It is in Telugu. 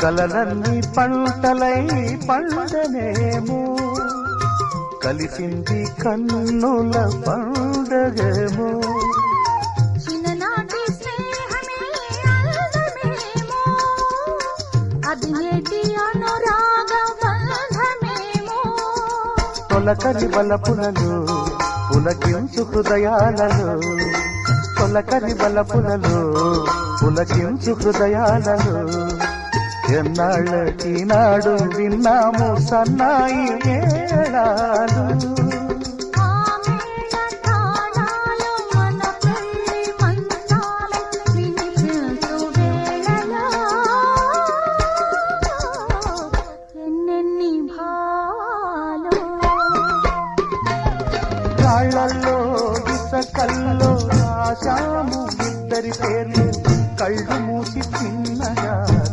కలలన్నీ పంటలై పండనేమో కలిసింది కన్నుల పండగేమో చిన్ననాటి స్నేహమే అందమేమో అది నేటి అనురాగ బంధమేమో తొలకరి బలపులలో పులకించు హృదయాలలో తొలకరి బలపులలో పులకించు హృదయాలలో ఎన్నాళ్ళకి నాడు విన్నాము సన్నాయి మేళాలు రాళ్ళల్లో ఇసకల్లో రాశాము ఇద్దరి పేర్లు కళ్ళు